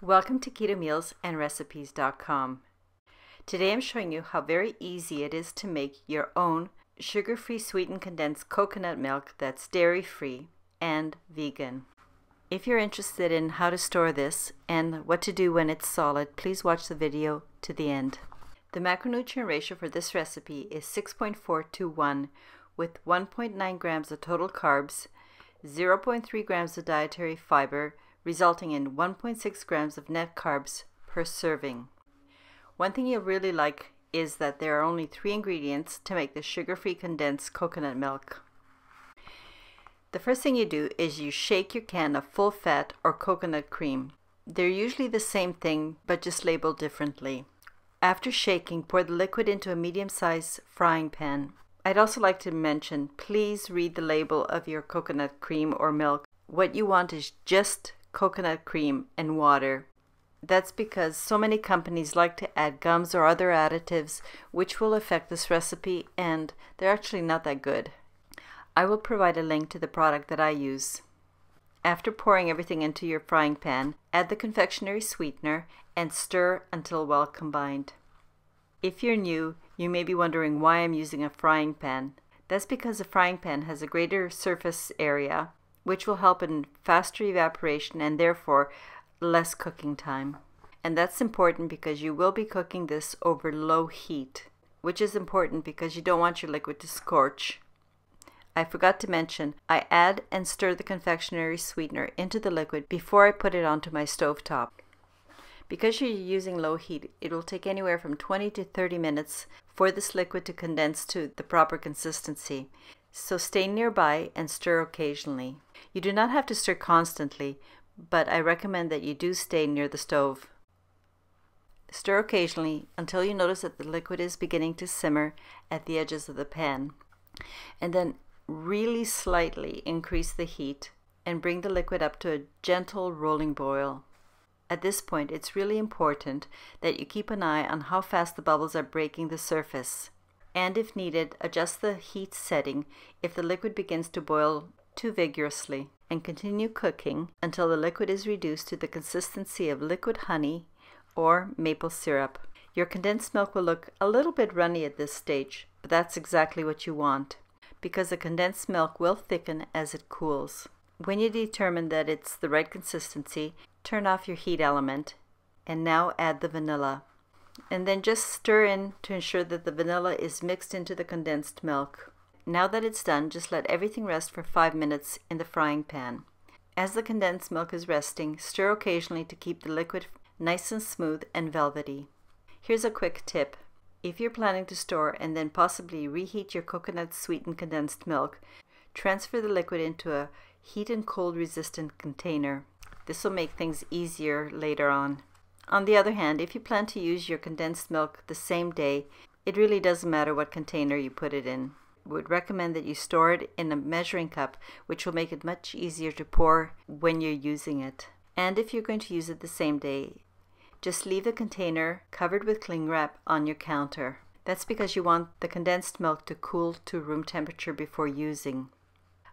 Welcome to KetoMealsAndRecipes.com. Today I'm showing you how very easy it is to make your own sugar-free sweetened condensed coconut milk that's dairy-free and vegan. If you're interested in how to store this and what to do when it's solid, please watch the video to the end. The macronutrient ratio for this recipe is 6.4 to 1 with 1.9 grams of total carbs, 0.3 grams of dietary fiber, resulting in 1.6 grams of net carbs per serving. One thing you'll really like is that there are only 3 ingredients to make the sugar-free condensed coconut milk. The first thing you do is you shake your can of full fat or coconut cream. They're usually the same thing but just labeled differently. After shaking, pour the liquid into a medium-sized frying pan. I'd also like to mention, please read the label of your coconut cream or milk. What you want is just coconut cream and water. That's because so many companies like to add gums or other additives which will affect this recipe, and they're actually not that good. I will provide a link to the product that I use. After pouring everything into your frying pan, add the confectionery sweetener and stir until well combined. If you're new, you may be wondering why I'm using a frying pan. That's because a frying pan has a greater surface area, which will help in faster evaporation and therefore less cooking time. And that's important because you will be cooking this over low heat, which is important because you don't want your liquid to scorch. I forgot to mention, I add and stir the confectionery sweetener into the liquid before I put it onto my stovetop. Because you're using low heat, it will take anywhere from 20 to 30 minutes for this liquid to condense to the proper consistency. So stay nearby and stir occasionally. You do not have to stir constantly, but I recommend that you do stay near the stove. Stir occasionally until you notice that the liquid is beginning to simmer at the edges of the pan. And then really slightly increase the heat and bring the liquid up to a gentle rolling boil. At this point, it's really important that you keep an eye on how fast the bubbles are breaking the surface. And if needed, adjust the heat setting if the liquid begins to boil too vigorously, and continue cooking until the liquid is reduced to the consistency of liquid honey or maple syrup. Your condensed milk will look a little bit runny at this stage, but that's exactly what you want, because the condensed milk will thicken as it cools. When you determine that it's the right consistency, turn off your heat element and now add the vanilla. And then just stir in to ensure that the vanilla is mixed into the condensed milk. Now that it's done, just let everything rest for 5 minutes in the frying pan. As the condensed milk is resting, stir occasionally to keep the liquid nice and smooth and velvety. Here's a quick tip. If you're planning to store and then possibly reheat your coconut sweetened condensed milk, transfer the liquid into a heat and cold resistant container. This will make things easier later on. On the other hand, if you plan to use your condensed milk the same day, it really doesn't matter what container you put it in. I would recommend that you store it in a measuring cup, which will make it much easier to pour when you're using it. And if you're going to use it the same day, just leave the container covered with cling wrap on your counter. That's because you want the condensed milk to cool to room temperature before using.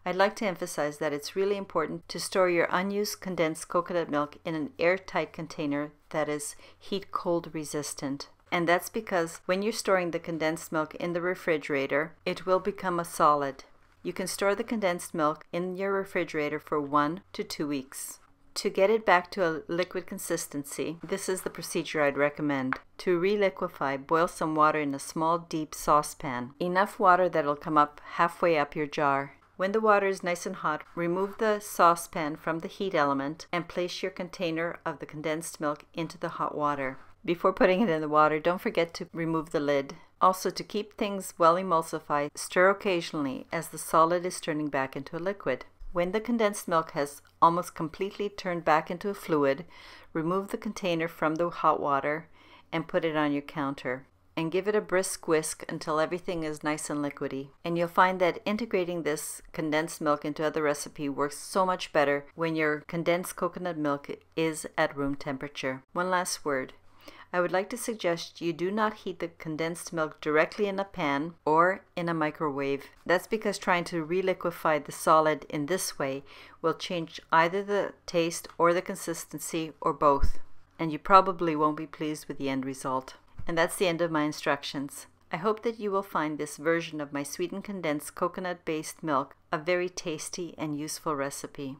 I'd like to emphasize that it's really important to store your unused condensed coconut milk in an airtight container that is heat cold resistant. And that's because when you're storing the condensed milk in the refrigerator, it will become a solid. You can store the condensed milk in your refrigerator for 1 to 2 weeks. To get it back to a liquid consistency, this is the procedure I'd recommend. To re-liquefy, boil some water in a small deep saucepan. Enough water that will come up halfway up your jar. When the water is nice and hot, remove the saucepan from the heat element and place your container of the condensed milk into the hot water. Before putting it in the water, don't forget to remove the lid. Also, to keep things well emulsified, stir occasionally as the solid is turning back into a liquid. When the condensed milk has almost completely turned back into a fluid, remove the container from the hot water and put it on your counter. And give it a brisk whisk until everything is nice and liquidy. And you'll find that integrating this condensed milk into other recipe works so much better when your condensed coconut milk is at room temperature. One last word. I would like to suggest you do not heat the condensed milk directly in a pan or in a microwave. That's because trying to reliquefy the solid in this way will change either the taste or the consistency or both. and you probably won't be pleased with the end result. And that's the end of my instructions. I hope that you will find this version of my sweetened condensed coconut-based milk a very tasty and useful recipe.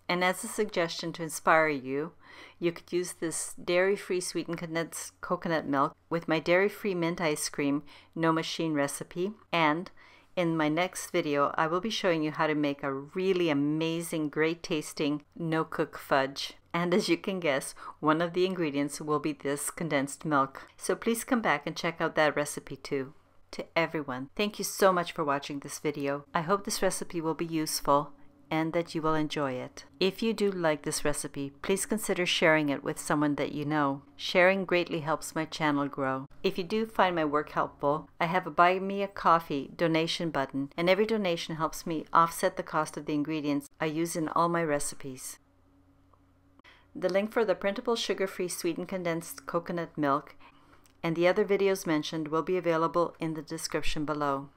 And as a suggestion to inspire you, you could use this dairy-free sweetened condensed coconut milk with my dairy-free mint ice cream no machine recipe. And in my next video, I will be showing you how to make a really amazing, great tasting no-cook fudge. And as you can guess, one of the ingredients will be this condensed milk. So please come back and check out that recipe too. To everyone, thank you so much for watching this video. I hope this recipe will be useful and that you will enjoy it. If you do like this recipe, please consider sharing it with someone that you know. Sharing greatly helps my channel grow. If you do find my work helpful, I have a Buy Me a Coffee donation button, and every donation helps me offset the cost of the ingredients I use in all my recipes. The link for the printable sugar-free sweetened condensed coconut milk and the other videos mentioned will be available in the description below.